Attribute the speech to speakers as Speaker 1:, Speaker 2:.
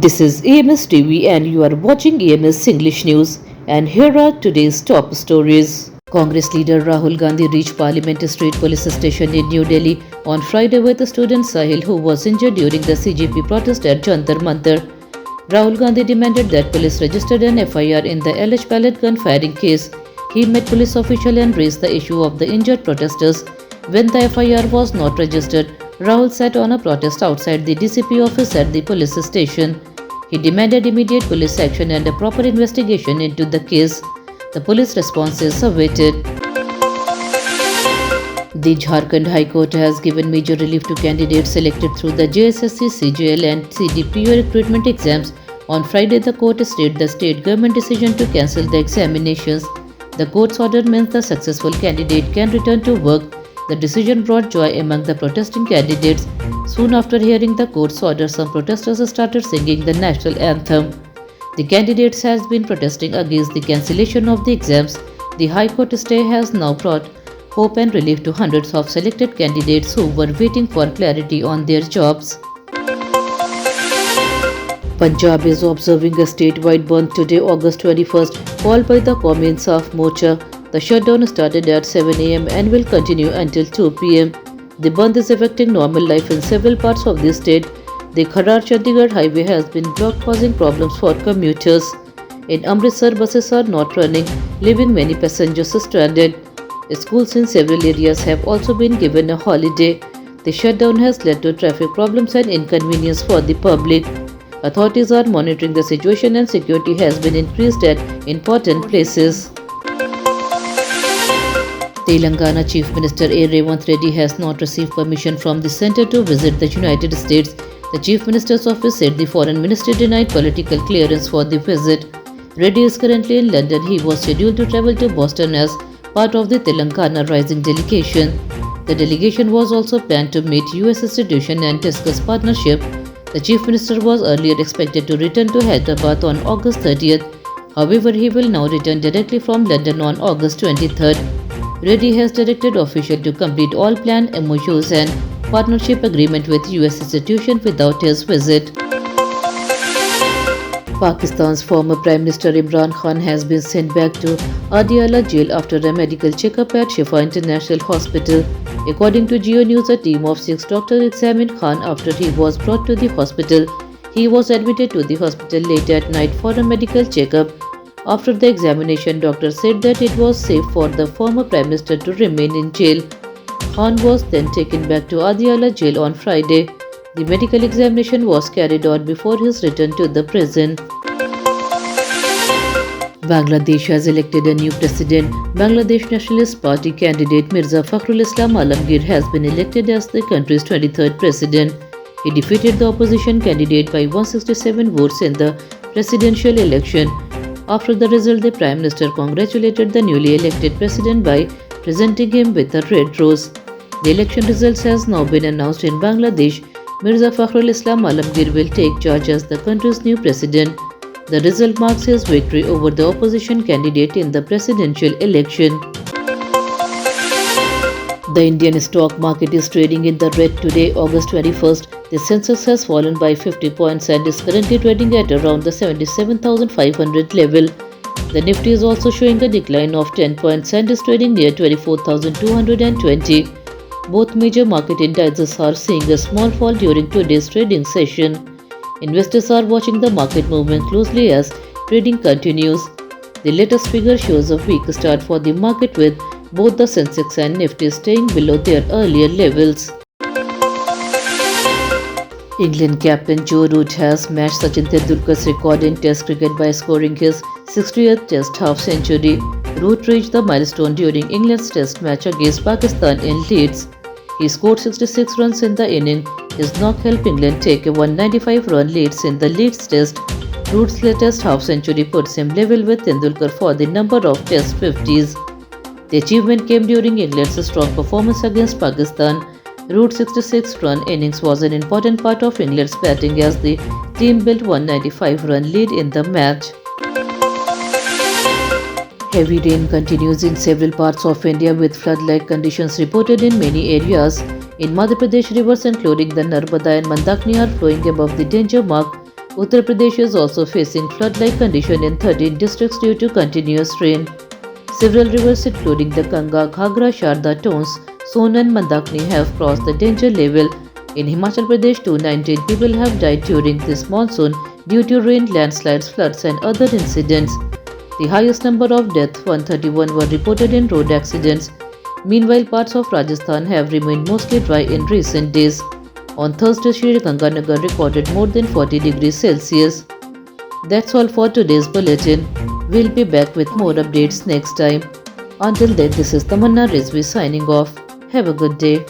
Speaker 1: This is EMS TV and you are watching EMS English News, and here are today's top stories. Congress leader Rahul Gandhi reached Parliament Street Police Station in New Delhi on Friday with student Sahil, who was injured during the CJP protest at Jantar Mantar. Rahul Gandhi demanded that police registered an FIR in the alleged pellet gun firing case. He met police official and raised the issue of the injured protesters. When the FIR was not registered, Rahul sat on a protest outside the DCP office at the police station. He demanded immediate police action and a proper investigation into the case. The police response is awaited. The Jharkhand High Court has given major relief to candidates selected through the JSSC, CGL and CDPO recruitment exams. On Friday, the court stayed the state government decision to cancel the examinations. The court's order means the successful candidate can return to work. The decision brought joy among the protesting candidates. Soon after hearing the court's order, some protesters started singing the national anthem. The candidates has been protesting against the cancellation of the exams. The High Court stay has now brought hope and relief to hundreds of selected candidates who were waiting for clarity on their jobs. Punjab is observing a statewide bandh today, August 21st, called by the Qawmi Insaf Morcha. The shutdown started at 7 am and will continue until 2 pm. The bandh is affecting normal life in several parts of the state. The Kharar-Chandigarh highway has been blocked, causing problems for commuters. In Amritsar, buses are not running, leaving many passengers stranded. Schools in several areas have also been given a holiday. The shutdown has led to traffic problems and inconvenience for the public. Authorities are monitoring the situation and security has been increased at important places. Telangana Chief Minister A. Revanth Reddy has not received permission from the centre to visit the United States. The Chief Minister's office said the Foreign Ministry denied political clearance for the visit. Reddy is currently in London. He was scheduled to travel to Boston as part of the Telangana Rising delegation. The delegation was also planned to meet US institutions and discuss partnership. The Chief Minister was earlier expected to return to Hyderabad on August 30th. However, he will now return directly from London on August 23rd. Reddy has directed officials to complete all planned MOUs and partnership agreement with US institutions without his visit. Pakistan's former Prime Minister Imran Khan has been sent back to Adiala jail after a medical checkup at Shifa International Hospital. According to Geo News, a team of 6 doctors examined Khan after he was brought to the hospital. He was admitted to the hospital late at night for a medical checkup. After the examination, doctors said that it was safe for the former Prime Minister to remain in jail. Khan was then taken back to Adiala jail on Friday. The medical examination was carried on before his return to the prison. Bangladesh has elected a new president. Bangladesh Nationalist Party candidate Mirza Fakhrul Islam Alamgir has been elected as the country's 23rd president. He defeated the opposition candidate by 167 votes in the presidential election. After the result, the Prime Minister congratulated the newly elected president by presenting him with a red rose. The election results has now been announced in Bangladesh. Mirza Fakhrul Islam Alamgir will take charge as the country's new president. The result marks his victory over the opposition candidate in the presidential election. The Indian stock market is trading in the red today, August 21st. The Sensex has fallen by 50 points and is currently trading at around the 77,500 level. The Nifty is also showing a decline of 10 points and is trading near 24,220. Both major market indices are seeing a small fall during today's trading session. Investors are watching the market movement closely as trading continues. The latest figure shows a weak start for the market with both the Sensex and Nifty staying below their earlier levels. England captain Joe Root has matched Sachin Tendulkar's record in Test cricket by scoring his 60th Test half-century. Root reached the milestone during England's Test match against Pakistan in Leeds. He scored 66 runs in the inning. His knock helped England take a 195-run lead in the Leeds Test. Root's latest half-century puts him level with Tendulkar for the number of Test 50s. The achievement came during England's strong performance against Pakistan. Root's 66-run innings was an important part of England's batting as the team built 195-run lead in the match. Heavy rain continues in several parts of India with flood-like conditions reported in many areas. In Madhya Pradesh, rivers including the Narmada and Mandakini are flowing above the danger mark. Uttar Pradesh is also facing flood-like condition in 13 districts due to continuous rain. Several rivers including the Ganga, Ghagra, Sharda, Tons, Son and Mandakini have crossed the danger level. In Himachal Pradesh, 219 people have died during this monsoon due to rain, landslides, floods and other incidents. The highest number of deaths, 131, were reported in road accidents. Meanwhile, parts of Rajasthan have remained mostly dry in recent days. On Thursday, Sri Ganganagar recorded more than 40 degrees Celsius. That's all for today's bulletin. We'll be back with more updates next time. Until then, this is Tamanna Rizvi signing off. Have a good day.